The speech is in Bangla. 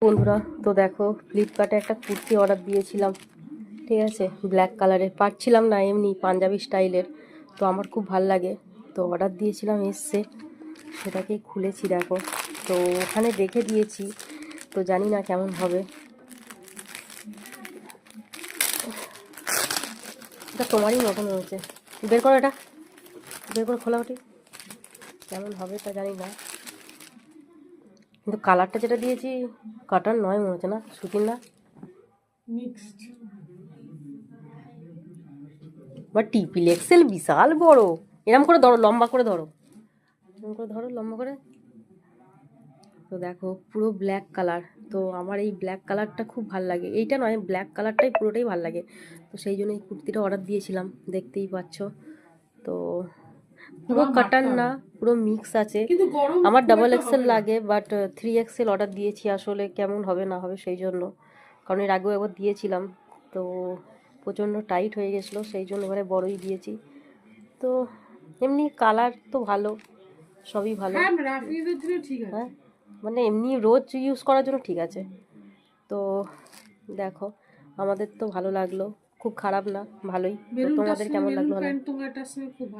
বন্ধুরা, তো দেখো ফ্লিপকার্টে একটা কুর্তি অর্ডার দিয়েছিলাম। ঠিক আছে, ব্ল্যাক কালারের পাচ্ছিলাম না, এমনি পাঞ্জাবি স্টাইলের। তো আমার খুব ভাল লাগে, তো অর্ডার দিয়েছিলাম, এসছে। সেটাকেই খুলেছি, দেখো। তো ওখানে দেখে দিয়েছি, তো জানি না কেমন হবে। এটা তোমারই মতন হয়েছে। বের করো, এটা বের করে খোলা ওটি। কেমন হবে তা জানি না, কিন্তু কালারটা যেটা দিয়েছি কটন নয় মনে হচ্ছে, না সুতির না, মিক্সড। বা টিপিল এক্সেল বিশাল বড়। এরম করে ধরো, লম্বা করে ধরো, এরম করে ধরো লম্বা করে। তো দেখো পুরো ব্ল্যাক কালার। তো আমার এই ব্ল্যাক কালারটা খুব ভাল লাগে, এইটা নয়, ব্ল্যাক কালারটাই পুরোটাই ভাল লাগে। তো সেই জন্য এই কুর্তিটা অর্ডার দিয়েছিলাম, দেখতেই পাচ্ছ। তো পুরো কাটান না, পুরো মিক্স আছে। কিন্তু গরম আমার খুব ডাবল একটা এক্সেল হবে না। লাগে, বাট 3XL অর্ডার দিয়েছি। আসলে কেমন হবে না হবে সেই জন্য, কারণ এর আগেও একবার দিয়েছিলাম, তো প্রচণ্ড টাইট হয়ে গেছিলো, সেই জন্য এবারে বড়ই দিয়েছি। তো এমনি কালার তো ভালো, সবই ভালো। হ্যাঁ, রাফিজের জন্য ঠিক আছে। হ্যাঁ, মানে এমনি রোজ ইউজ করার জন্য ঠিক আছে। তো দেখো, আমাদের তো ভালো লাগলো, খুব খারাপ না, ভালোই। তো মেরুনটার তোমাদের সঙ্গে কেমন মেরুন লাগলো? ভালো। প্যান্ট তোমার এটার সঙ্গে খুব ভালো।